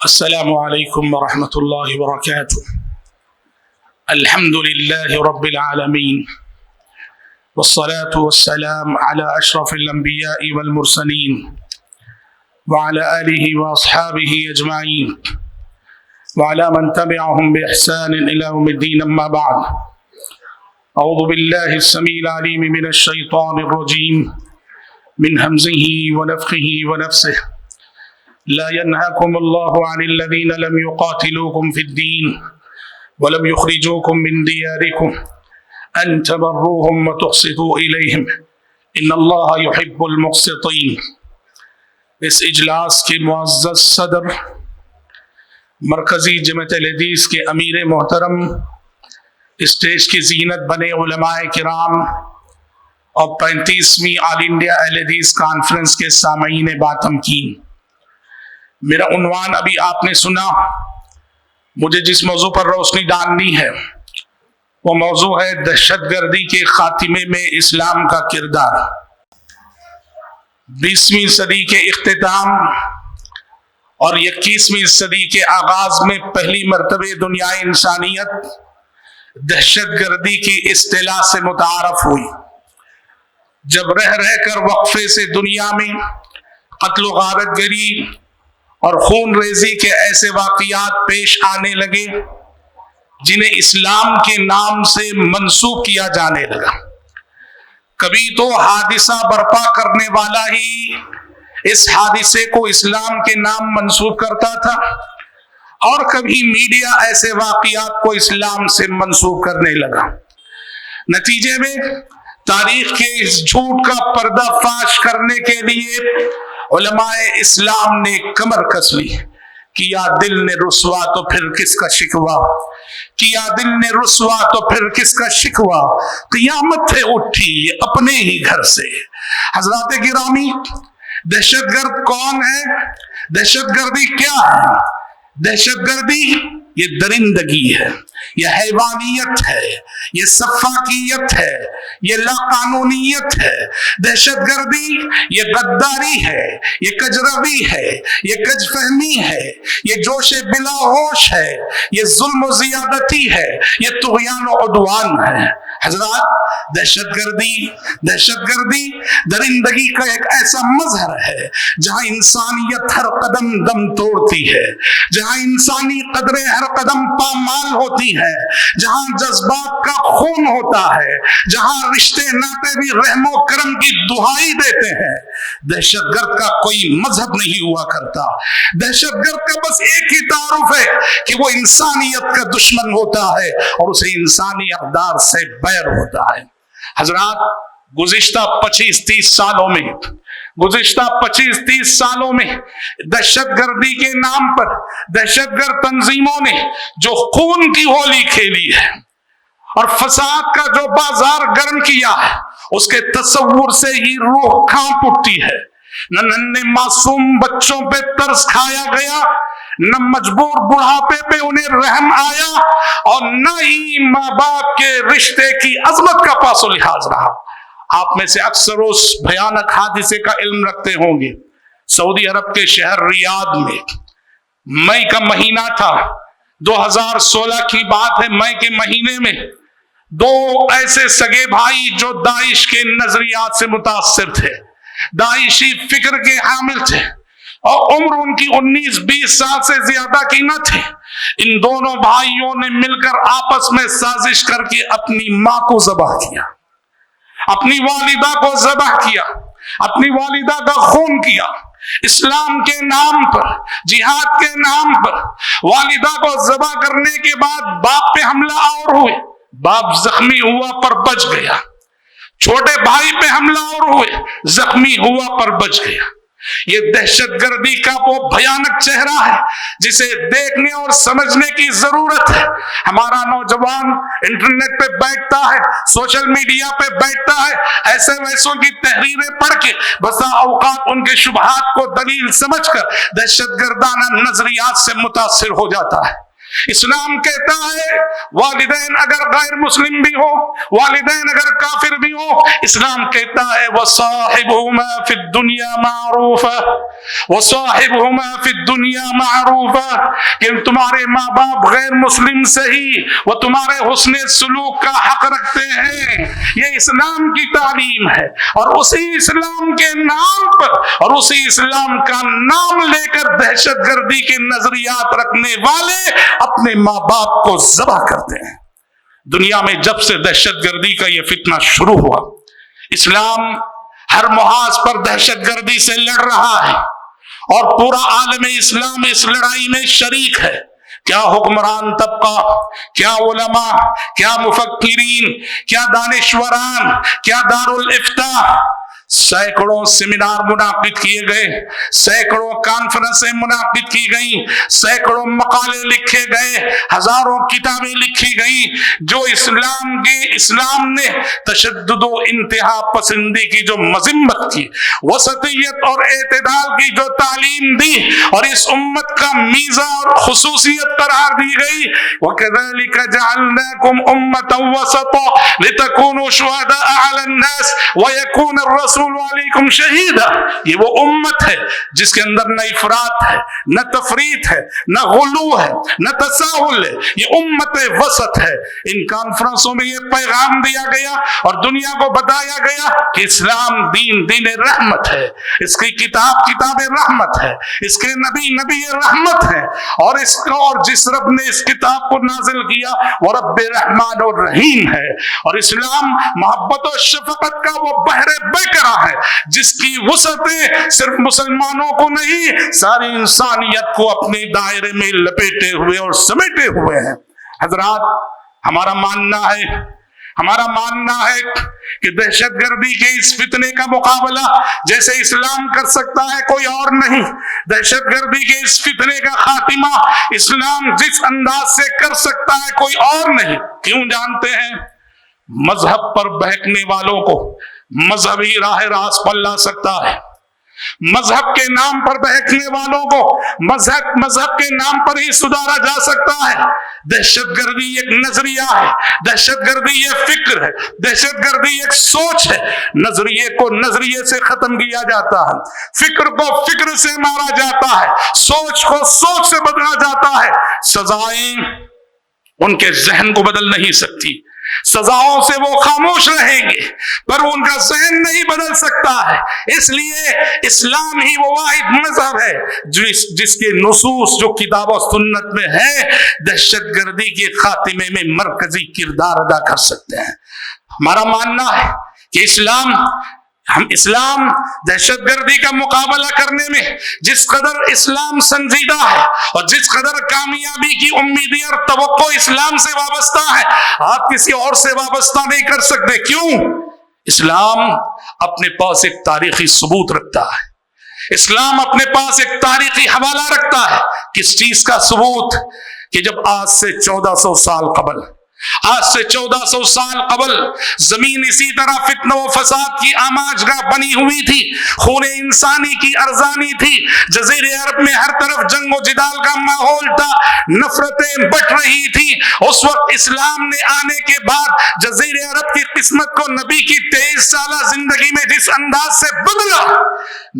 السلام عليكم ورحمة الله وبركاته. الحمد لله رب العالمين، والصلاة والسلام على أشرف الأنبياء والمرسلين وعلى آله وأصحابه أجمعين وعلى من تبعهم بإحسان إلى يوم الدين. أما بعد، أعوذ بالله السميع العليم من الشيطان الرجيم من همزه ونفخه ونفسه. لا ينهاكم الله عن الذين لم يقاتلوكم في الدين ولم يخرجوكم من دياركم أن تبروهم وتقسطوا إليهم إن الله يحب المقسطين. اس اجلاس کے معزز صدر، مرکزی جماعت الحدیث کے امیر محترم، اسٹیج کی زینت بنے علماء کرام اور 35ویں آل انڈیا اہل حدیث کانفرنس کے سامعین باتمکین، میرا عنوان ابھی آپ نے سنا. مجھے جس موضوع پر روشنی ڈالنی ہے وہ موضوع ہے دہشت گردی کے خاتمے میں اسلام کا کردار. 20ویں صدی کے اختتام اور 21ویں صدی کے آغاز میں پہلی مرتبہ دنیائے انسانیت دہشت گردی کی اصطلاح سے متعارف ہوئی. جب رہ کر وقفے سے دنیا میں قتل و غارت گری اور خون ریزی کے ایسے واقعات پیش آنے لگے جنہیں اسلام کے نام سے منسوب کیا جانے لگا. کبھی تو حادثہ برپا کرنے والا ہی اس حادثے کو اسلام کے نام منسوب کرتا تھا، اور کبھی میڈیا ایسے واقعات کو اسلام سے منسوب کرنے لگا. نتیجے میں تاریخ کے اس جھوٹ کا پردہ فاش کرنے کے لیے علماء اسلام نے کمر کس لی. کیا دل نے رسوا تو پھر کس کا شکوا، کیا دل نے رسوا تو پھر کس کا شکوا، قیامت ہے اٹھی اپنے ہی گھر سے. حضرات گرامی، دہشت گرد کون ہے؟ دہشت گردی کیا ہے؟ دہشت گردی یہ درندگی ہے، یہ حیوانیت ہے، یہ سفاکیت ہے، یہ لا قانونیت ہے. دہشت گردی یہ غداری ہے، یہ کجروی ہے، یہ کج فہمی ہے، یہ جوش بلا ہوش ہے، یہ ظلم و زیادتی ہے، یہ طغیان و عدوان ہے. حضرات، دہشت گردی درندگی کا ایک ایسا مظہر ہے جہاں انسانیت ہر قدم دم توڑتی ہے، جہاں انسانی قدریں ہر قدم پامال ہوتی ہے، جہاں جذبات کا خون ہوتا ہے، جہاں رشتے ناطے بھی رحم و کرم کی دہائی دیتے ہیں. دہشت گرد کا کوئی مذہب نہیں ہوا کرتا. دہشت گرد کا بس ایک ہی تعارف ہے کہ وہ انسانیت کا دشمن ہوتا ہے اور اسے انسانی اقدار سے بیر ہوتا ہے. حضرات، گزشتہ 25-30 سالوں میں دہشت گردی کے نام پر دہشت گرد تنظیموں نے جو خون کی ہولی کھیلی ہے اور فساد کا جو بازار گرم کیا ہے، اس کے تصور سے ہی روح کانپ اٹھتی ہے. نہ ننھے معصوم بچوں پہ ترس کھایا گیا، نہ مجبور بڑھاپے پہ انہیں رحم آیا، اور نہ ہی ماں باپ کے رشتے کی عظمت کا پاس و لحاظ رہا. آپ میں سے اکثر اس بھیانک حادثے کا علم رکھتے ہوں گے. سعودی عرب کے شہر ریاض میں مئی کا مہینہ تھا، 2016 کی بات ہے. مئی کے مہینے میں دو ایسے سگے بھائی جو داعش کے نظریات سے متاثر تھے، داعشی فکر کے حامل تھے، اور عمر ان کی 19-20 سال سے زیادہ کی نہ تھی. ان دونوں بھائیوں نے مل کر آپس میں سازش کر کے اپنی ماں کو ذبح کیا، اپنی والدہ کو ذبح کیا، اپنی والدہ کا خون کیا. اسلام کے نام پر، جہاد کے نام پر والدہ کو ذبح کرنے کے بعد باپ پہ حملہ اور ہوئے. باپ زخمی ہوا پر بچ گیا. چھوٹے بھائی پہ حملہ اور ہوئے، زخمی ہوا پر بچ گیا. یہ دہشت گردی کا وہ بھیانک چہرہ ہے جسے دیکھنے اور سمجھنے کی ضرورت ہے. ہمارا نوجوان انٹرنیٹ پہ بیٹھتا ہے، سوشل میڈیا پہ بیٹھتا ہے، ایسے ویسوں کی تحریریں پڑھ کے بسا اوقات ان کے شبہات کو دلیل سمجھ کر دہشت گردانہ نظریات سے متاثر ہو جاتا ہے. اسلام کہتا ہے والدین اگر غیر مسلم بھی ہو، والدین اگر کافر بھی ہو، اسلام کہتا ہے وَصَاحِبْهُمَا فِي الدُّنْيَا مَعْرُوفًا، وَصَاحِبْهُمَا فِي الدُّنْيَا مَعْرُوفًا، کہ تمہارے ماں باپ غیر مسلم سے ہی وہ تمہارے حسن سلوک کا حق رکھتے ہیں۔ یہ اسلام کی تعلیم ہے، اور اسی اسلام کے نام پر اور اسی اسلام کا نام لے کر دہشت گردی کے نظریات رکھنے والے اپنے ماں باپ کو ذبح کرتے ہیں۔ دنیا میں جب سے دہشت گردی کا یہ فتنہ شروع ہوا، اسلام ہر محاذ پر دہشت گردی سے لڑ رہا ہے، اور پورا عالم اسلام اس لڑائی میں شریک ہے۔ کیا حکمران طبقہ، کیا علماء، کیا مفکرین، کیا دانشوران، کیا دارالافتاء، سینکڑوں سیمینار منعقد کیے گئے، سینکڑوں کانفرنسیں منعقد کی گئیں، سینکڑوں مقالے لکھے گئے، ہزاروں کتابیں لکھی گئیں، جو اسلام نے تشدد و انتہا پسندی کی جو مذمت کی، وسطیت اور اعتدال کی جو تعلیم دی، اور اس امت کا میزہ اور خصوصیت قرار دی گئی۔ وَكَذَلِكَ جَعَلْنَاكُمْ أُمَّةً وَسَطًا لِتَكُونُوا شُهَدَاءَ عَلَى النَّاسِ وَيَكُونَ الرَّسُولُ علیکم شہیدا۔ یہ وہ امت ہے جس کے اندر نہ افراط ہے، نہ تفریط ہے، نہ غلو ہے، نہ تساہل ہے، یہ امت وسط ہے۔ ان کانفرنسوں میں یہ پیغام دیا گیا اور دنیا کو بتایا گیا کہ اسلام دین رحمت ہے، اس کی کتاب رحمت ہے، اس کے نبی رحمت ہے، اور جس رب نے اس کتاب کو نازل کیا وہ رب رحمان اور رحیم ہے۔ اور اسلام محبت و شفقت کا وہ بحر بیکرا ہے جس کی وسعتیں صرف مسلمانوں کو نہیں، ساری انسانیت کو اپنے دائرے میں لپیٹے ہوئے اور سمیٹے ہوئے ہیں۔ حضرات، ہمارا ماننا ہے کہ دہشت گردی کے اس فتنے کا مقابلہ جیسے اسلام کر سکتا ہے کوئی اور نہیں، دہشت گردی کے اس فتنے کا خاتمہ اسلام جس انداز سے کر سکتا ہے کوئی اور نہیں۔ کیوں جانتے ہیں؟ مذہب پر بہکنے والوں کو مذہبی راہ راست پر لا سکتا ہے، مذہب کے نام پر بہکنے والوں کو مذہب کے نام پر ہی سدھارا جا سکتا ہے۔ دہشت گردی ایک نظریہ ہے، دہشت گردی ایک فکر ہے، دہشت گردی ایک سوچ ہے۔ نظریے کو نظریے سے ختم کیا جاتا ہے، فکر کو فکر سے مارا جاتا ہے، سوچ کو سوچ سے بدلا جاتا ہے۔ سزائیں ان کے ذہن کو بدل نہیں سکتی، سزاؤں سے وہ خاموش رہیں گے، پر ان کا ذہن نہیں بدل سکتا ہے۔ اس لیے اسلام ہی وہ واحد مذہب ہے جس کے نصوص جو کتاب و سنت میں ہے دہشت گردی کے خاتمے میں مرکزی کردار ادا کر سکتے ہیں۔ ہمارا ماننا ہے کہ اسلام دہشت گردی کا مقابلہ کرنے میں جس قدر اسلام سنجیدہ ہے اور جس قدر کامیابی کی امیدیں اور توقع اسلام سے وابستہ ہے، آپ کسی اور سے وابستہ نہیں کر سکتے۔ کیوں؟ اسلام اپنے پاس ایک تاریخی ثبوت رکھتا ہے، اسلام اپنے پاس ایک تاریخی حوالہ رکھتا ہے۔ کس چیز کا ثبوت؟ کہ جب آج سے 1400 سال قبل زمین اسی طرح فتنہ و فساد کی آماجگاہ بنی ہوئی تھی، خون انسانی کی ارزانی تھی، جزیرے عرب میں ہر طرف جنگ و جدال کا ماحول تھا، نفرتیں بٹ رہی تھی۔ اس وقت اسلام نے آنے کے بعد جزیرے عرب کی قسمت کو نبی کی 23 سالہ زندگی میں جس انداز سے بدلا،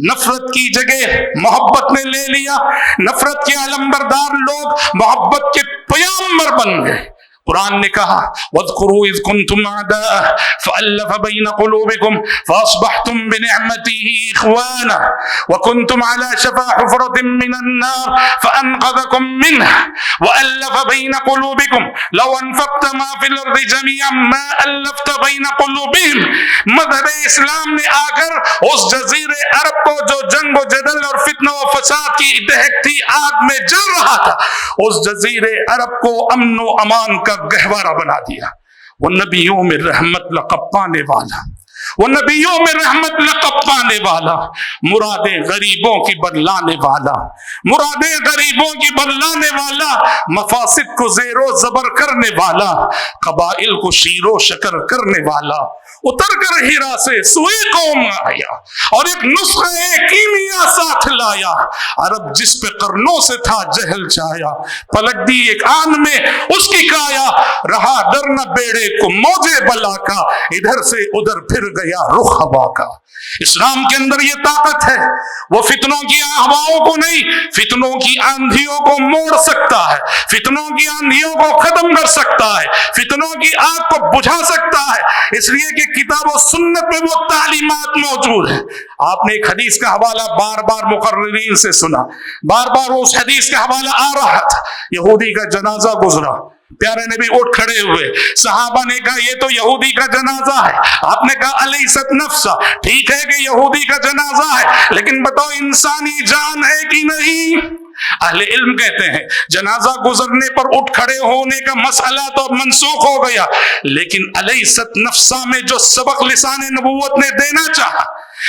نفرت کی جگہ محبت نے لے لیا، نفرت کے علمبردار لوگ محبت کے پیامبر بن گئے۔ قرآن نے کہا وَاذْكُرُوا إِذْ كُنْتُمْ أَعْدَاءً فَأَلَّفَ بَيْنَ قُلُوبِكُمْ فَأَصْبَحْتُمْ بِنِعْمَتِهِ إِخْوَانًا وَكُنْتُمْ عَلَى شَفَا حُفْرَةٍ مِّنَ النَّارِ فَأَنْقَذَكُم مِّنْهَا وَأَلَّفَ بَيْنَ قُلُوبِكُمْ لَوْ أَنفَقْتَ مَا فِي الْأَرْضِ جَمِيعًا مَّا أَلَّفْتَ بَيْنَ قُلُوبِهِمْ۔ مذہب اسلام نے آ کر اس جزیرے عرب کو جو جنگ و جدل اور فتنہ و فساد کی دہکتی آگ میں جل رہا تھا، اس جزیرے عرب کو امن و امان کا گہوارہ بنا دیا۔ وہ نبیوں میں رحمت لقب پانے والا، وہ نبیوں میں رحمت لقب پانے والا، مرادیں غریبوں کی بدلانے والا، مرادیں غریبوں کی بدلانے والا، مفاسد کو زیر و زبر کرنے والا، قبائل کو شیر و شکر کرنے والا، उतर कर हीरा से सुई कौम आया और एक नुस्खे कीमिया साथ लाया। अरब जिस पे करनों से था जहल छाया, पलट दी एक आन में उसकी काया। रहा डर न बेड़े को मौजे बला का, इधर से उधर फिर गया रुख हवा का। इस्लाम के अंदर ये ताकत है, वो फितनों की हवाओं को नहीं, फितनों की आंधियों को मोड़ सकता है, फितनों की आंधियों को खत्म कर सकता है, फितनों की आग को बुझा सकता है, इसलिए कि किताब और सुन्नत में वो तालीमात मौजूद है। आपने एक हदीस का हवाला बार बार मुकर्रिरीन से सुना, बार बार उस हदीस का हवाला आ रहा था। यहूदी का जनाजा गुजरा, प्यारे नबी उठ खड़े हुए, सहाबा ने कहा ये तो यहूदी का जनाजा है। आपने कहा अलैसत नफ्सा, ठीक है कि यहूदी का जनाजा है, लेकिन बताओ इंसानी जान है कि नहीं? अहले इल्म कहते हैं जनाजा गुजरने पर उठ खड़े होने का मसला तो मनसूख हो गया, लेकिन अलैसत नफ्सा में जो सबक लिसाने नबूवत ने देना चाहा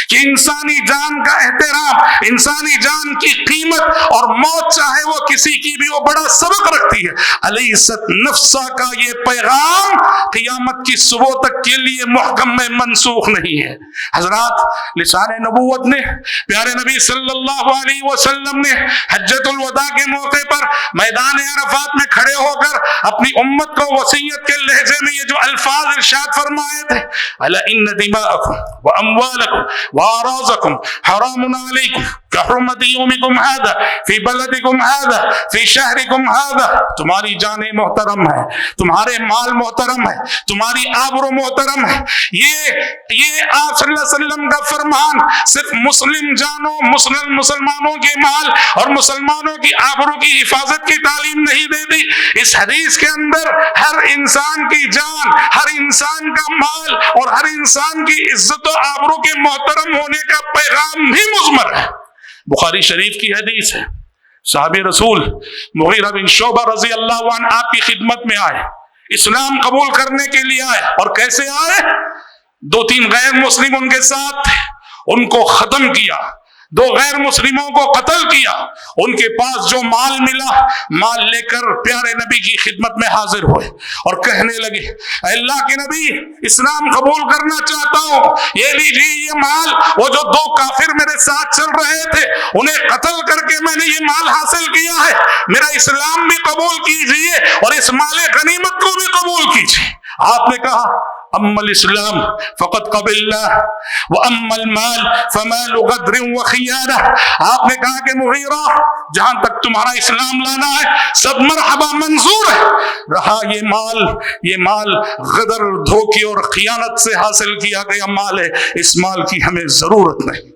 कि इंसानी जान का एहतराम, इंसानी जान की कीमत और मौत चाहे वो किसी की भी, वो बड़ा सबक रखती है। अलैसत नफ्सा का ये पैगाम क़यामत की सुबह तक के लिए मुहकम में मनसूख नहीं है। हजरात, लिसाने नबूवत ने, प्यारे नबी सल्लल्लाहु अलैहि वसल्लम ने हज्जतुल वदा के मौके पर मैदान अरफात में खड़े होकर अपनी उम्मत को वसीयत के लहजे में ये जो अल्फाज इरशाद फरमाए थे, अला इन्न दिमाअकुम व अम्वालकुम वाराज़कुम हरामुन अलैकुम कहरुमति यौमिकुम हादा फी बलदिकुम हादा फी शहरिकुम हादा। तुम्हारी जानें मोहतरम है, तुम्हारे माल मोहतरम है, तुम्हारी आबरू मोहतरम है। ये आप सल्लल्लाहु अलैहि वसल्लम का फरमान सिर्फ मुस्लिम जानों, मुसलमानों के माल और मुसलमानों की आबरू की हिफाजत की तालीम नहीं देती। इस हदीस के अंदर हर इंसान की जान, हर इंसान का माल और हर इंसान की इज्जत और आबरू के मोहतरम होने का पैगाम भी मुज़मर है। बुखारी शरीफ की हदीस है, साहबे रसूल मुगीरा बिन शोबा रजी अल्लाह अन्हु आपकी खिदमत में आए, इस्लाम कबूल करने के लिए आए। और कैसे आए? 2-3 गैर मुस्लिम उनके साथ थे, उनको खत्म किया, 2 गैर मुस्लिमों को कत्ल किया। उनके पास जो माल मिला, माल लेकर प्यारे नबी की खिदमत में हाजिर हुए और कहने लगे, अल्लाह के नबी, इस्लाम कबूल करना चाहता हूँ, ये लीजिए ये माल, वो जो 2 काफिर मेरे साथ चल रहे थे उन्हें कत्ल करके मैंने ये माल हासिल किया है, मेरा इस्लाम भी कबूल कीजिए और इस माले गनीमत को भी कबूल कीजिए। आपने कहा अम्मल इस्लाम फ़क़द क़बिलना व अम्मल माल फ़मालु ग़द्रिन व ख़ियाना। आपने कहा कि मुग़ीरा, जहां तक तुम्हारा इस्लाम लाना है सब मरहबा मंजूर है, रहा ये माल गदर, धोखे और खियानत से हासिल किया गया माल है, इस माल की हमें जरूरत नहीं।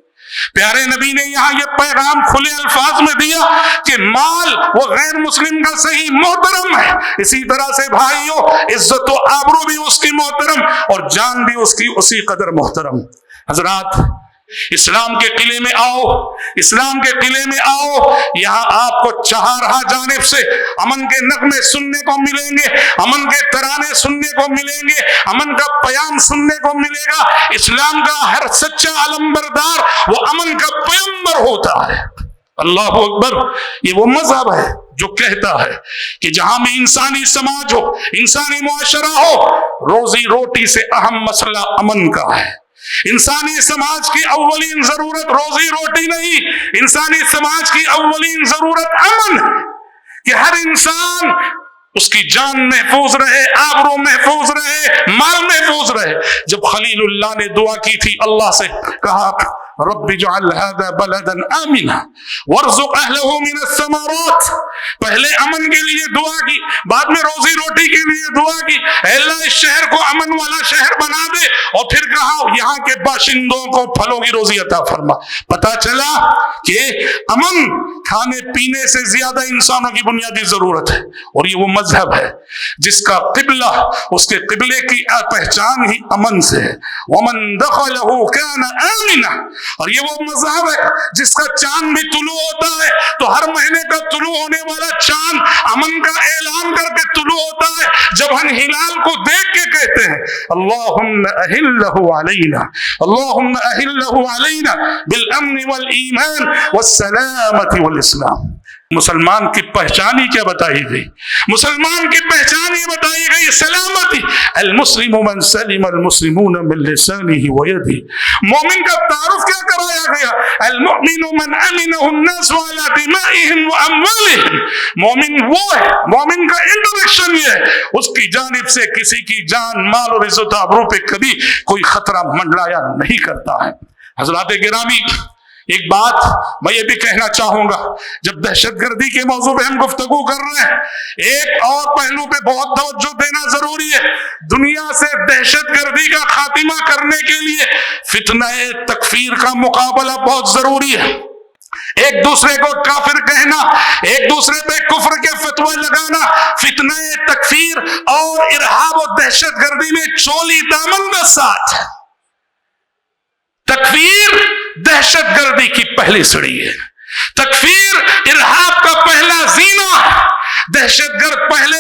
प्यारे नबी ने यहाँ ये पैगाम खुले अल्फाज में दिया कि माल वो गैर मुस्लिम का सही मोहतरम है, इसी तरह से भाइयों इज्जत व आबरू भी उसकी मोहतरम और जान भी उसकी उसी कदर मोहतरम। हजरात, इस्लाम के किले में आओ, इस्लाम के किले में आओ, यहाँ आपको चारहा जानिब से अमन के नगमे सुनने को मिलेंगे, अमन के तराने सुनने को मिलेंगे, अमन का पयाम सुनने को मिलेगा। इस्लाम का हर सच्चा अलंबरदार वो अमन का पैगंबर होता है। अल्लाह अकबर। ये वो मजहब है जो कहता है कि जहां में इंसानी समाज हो, इंसानी मुआशरा हो, रोजी रोटी से अहम मसला अमन का है। इंसानी समाज की अव्वलीन जरूरत रोजी रोटी नहीं, इंसानी समाज की अव्वलीन जरूरत अमन है कि हर इंसान उसकी जान महफूज रहे, आबरू महफूज रहे, माल महफूज रहे। जब खलीलुल्लाह ने दुआ की थी, अल्लाह से कहा रब्बि जअल हाज़ा बलदन आमिना वरज़ुक़ अहलहु मिनस समरात। पहले अमन के लिए दुआ की, बाद में रोजी रोटी के लिए दुआ की, अल्लाह इस शहर को अमन वाला शहर बना दे, और फिर कहा यहाँ के बाशिंदों को फलों की रोजी अता फरमा। पता चला कि अमन खाने पीने से ज्यादा इंसानों की बुनियादी जरूरत है, और ये वो मजहब है जिसका किबला, उसके किबले की पहचान ही अमन से है। वमन दखलहु कान आमिना। और ये वो मजहब है जिसका चांद भी तुलू होता है तो हर महीने का तुलू होने वाला चांद अमन का ऐलान करके तुलू होता है, जब हम हिलाल को देख के कहते हैं अल्लाहुम्मा अहिल्लहु अलैना, अल्लाहुम्मा अहिल्लहु अलैना बिल अम्न वल ईमान वस सलामति वल इस्लाम। मुसलमान की पहचान ही क्या बताई गई? मुसलमान की पहचान ये बताई गई सलामती। अल मुस्लिमु मन सलिम अल मुस्लिमून मिन लिसानिही व यदिही। मोमिन का तारुफ क्या कराया गया? अल मुमिनु मन अमिनहु अन्नास अला दिमाइहिम व अमवालिहिम। मोमिन वो है, मोमिन का इंट्रोडक्शन ये है, उसकी जानिब से किसी की जान, माल और इज्जत आबरू पे कभी कोई खतरा मंडराया नहीं करता है। हज़रात गिरामी, एक बात मैं ये भी कहना चाहूंगा, जब दहशतगर्दी के मौजू पे हम गुफ्तगू कर रहे हैं, एक और पहलू पे बहुत तवज्जो देना जरूरी है। दुनिया से दहशतगर्दी का खात्मा करने के लिए फितने तकफीर का मुकाबला बहुत जरूरी है। एक दूसरे को काफिर कहना, एक दूसरे पे कुफ्र के फतवा लगाना, फितने तकफीर और इरहाब और दहशतगर्दी में चोली दामन का साथ। तकफीर दहशतगर्दी की पहली सीढ़ी है। तकफीर इरहाब का पहला जीना है। दहशतगर्द पहले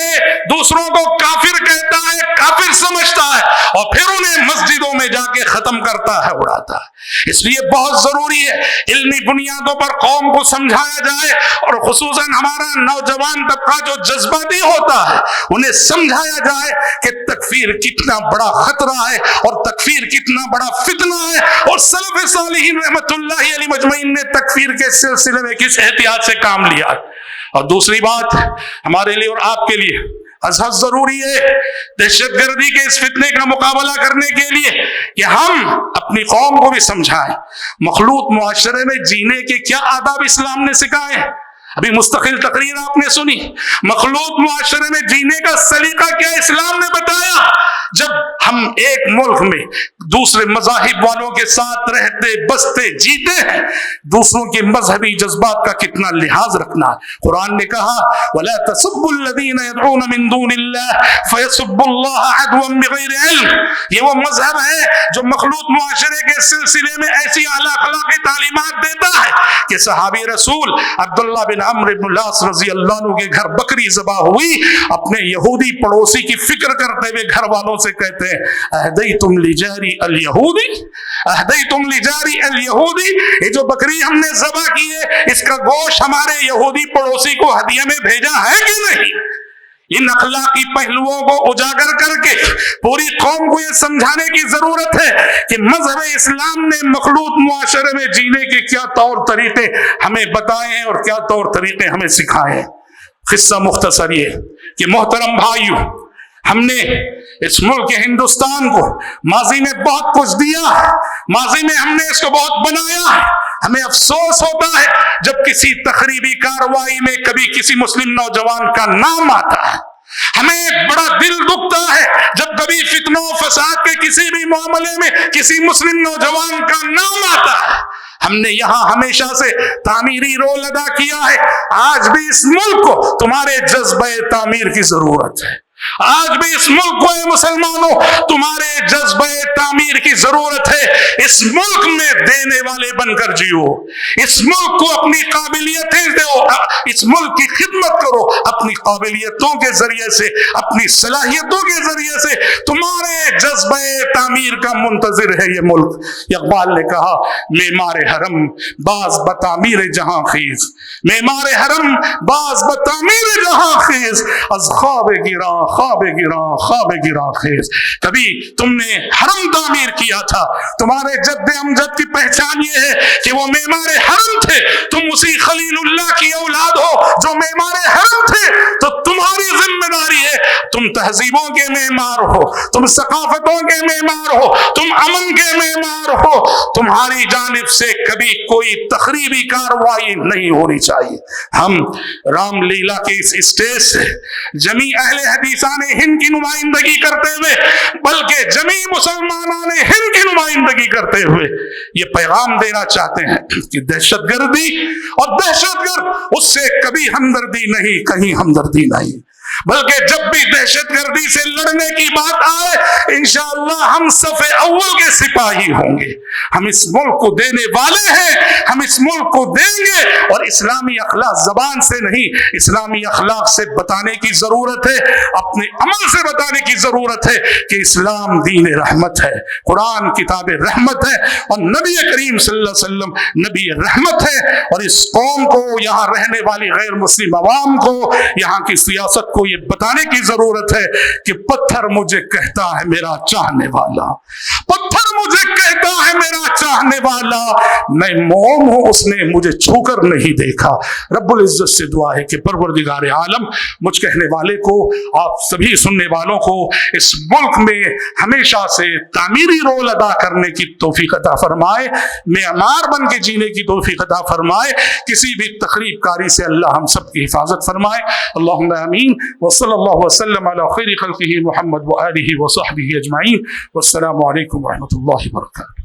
दूसरों को काफिर कहता है, काफिर समझता है, और फिर उन्हें मस्जिदों में जाके खत्म करता है, उड़ाता है। इसलिए बहुत जरूरी है इल्मी बुनियादों पर कौम को समझाया जाए, और खुसूसन हमारा नौजवान तबका जो जज्बाती होता है उन्हें समझाया जाए कि तकफीर कितना बड़ा खतरा है और तकफीर कितना बड़ा फितना है, और सलफ़ सालिहीन रहमतुल्लाहि अलैहि मजमईन ने तकफीर के सिलसिले में किस एहतियात से काम लिया। और दूसरी बात हमारे लिए और आपके लिए अज़हद जरूरी है दहशतगर्दी के इस फितने का मुकाबला करने के लिए कि हम अपनी कौम को भी समझाएं मखलूत मुआशरे में जीने के क्या आदाब इस्लाम ने सिखाए। अभी मुस्तकिल तकरीर आपने सुनी, मखलूत मुआशरे में जीने का सलीका क्या इस्लाम ने बताया। जब हम एक मुल्क में दूसरे मज़ाहिब वालों के साथ रहते बसते जीते हैं, दूसरों के मजहबी जज्बात का कितना लिहाज रखना है। कुरान ने कहा वला तसब्बुल्लज़ीना यदऊना मिन दूनिल्लाह फयसब्बुल्लाह अदवन बिगैरि इल्म। ये वो मजहब है जो मखलूत मुआशरे के सिलसिले में ऐसी आला अखलाकी तालीमात देता है कि सहाबी रसूल अब्दुल्लाह बिन अम्र इब्न अल-आस रज़ी अल्लाह अन्हु के घर बकरी ज़बा हुई, अपने यहूदी पड़ोसी की फिक्र करते हुए घर वालों से कहते हैं अहदैतुम लिजारी अल-यहूदी, अहदैतुम लिजारी अल-यहूदी। ये जो बकरी हमने ज़बा की है, इसका गोश्त हमारे यहूदी पड़ोसी को हदिया में भेजा है कि नहीं। इन अखलाकी पहलुओं को उजागर करके पूरी कौम को यह समझाने की जरूरत है कि मजहब इस्लाम ने मखलूत मुआशरे में जीने के क्या तौर तरीके हमें बताए हैं और क्या तौर तरीके हमें सिखाए हैं। किस्सा मुख्तसर ये कि मोहतरम भाइयों, हमने इस मुल्क हिंदुस्तान को माजी में बहुत कुछ दिया, माजी में हमने इसको बहुत बनाया। हमें अफसोस होता है जब किसी तकरीबी कार्रवाई में कभी किसी मुस्लिम नौजवान का नाम आता है। हमें बड़ा दिल दुखता है जब कभी फितनों फसाद के किसी भी मामले में किसी मुस्लिम नौजवान का नाम आता है। हमने यहाँ हमेशा से तामीरी रोल अदा किया है। आज भी इस मुल्क को तुम्हारे जज्बे तामीर की जरूरत है। आज भी इस मुल्क को मुसलमानों तुम्हारे जज्बे तामीर की जरूरत है। इस मुल्क में देने वाले बनकर जियो, इस मुल्क को अपनी काबिलियतें दो, इस मुल्क की खिदमत करो अपनी काबिलियतों के जरिए से, अपनी सलाहियतों के जरिए से। तुम्हारे जज्बे तामीर का मुंतजिर है ये मुल्क। इकबाल ने कहा मेमारे हरम बाज बतामीर जहां खीज, मेमारे हरम बाज बतामीर जहां खीज, अज ख्वाब गिरा ख्वाब गिरा ख्वाब गिरा खेज। कभी तुमने हरम तामीर किया था, तुम्हारे जद्दे अमजद की पहचान ये है कि वो मेमारे हरम थे। तुम उसी खलीलुल्लाह की औलाद हो जो मेमारे हरम थे, तो तुम्हारी जिम्मेदारी है, तुम तहजीबों के मेमार हो, तुम सकाफतों के मेमार हो, तुम अमन के मेमार हो। तुम्हारी जानिब से कभी कोई तखरीबी कार्रवाई नहीं होनी चाहिए। हम रामलीला के इस स्टेज से जमी अहले हदीसाने हिंद की नुमाइंदगी करते हुए, बल्कि जमी मुसलमानाने हिंद की नुमाइंदगी करते हुए ये पैगाम देना चाहते हैं कि दहशतगर्दी और दहशतगर्द उससे कभी हमदर्दी नहीं, कहीं हमदर्दी नहीं। بلکہ جب بھی دہشت گردی سے لڑنے کی بات آئے انشاءاللہ ہم صف اول کے سپاہی ہوں گے. ہم اس ملک کو دینے والے ہیں, ہم اس ملک کو دیں گے, اور اسلامی اخلاق زبان سے نہیں, اسلامی اخلاق سے بتانے کی ضرورت ہے, اپنے عمل سے بتانے کی ضرورت ہے کہ اسلام دین رحمت ہے, قرآن کتاب رحمت ہے, اور نبی کریم صلی اللہ علیہ وسلم نبی رحمت ہے. اور اس قوم کو, یہاں رہنے والی غیر مسلم عوام کو, یہاں کی سیاست کو یہ بتانے کی ضرورت ہے کہ پتھر مجھے کہتا ہے میرا چاہنے والا, پتھر مجھے کہتا ہے میرا چاہنے والا, میں موم ہوں, اس نے مجھے چھو کر نہیں دیکھا. رب العزت سے دعا ہے کہ پروردگار عالم مجھ کہنے والے کو, آپ سبھی سننے والوں کو اس ملک میں ہمیشہ سے تعمیری رول ادا کرنے کی توفیق عطا فرمائے, معمار بن کے جینے کی توفیق عطا فرمائے, کسی بھی تخریب کاری سے اللہ ہم سب کی حفاظت فرمائے. اللہم آمین. وصلی اللہ وسلم علی خیر خلقہ محمد وآلہ وصحبہ اجمعین. والسلام علیکم ورحمۃ اللہ وبرکاتہ.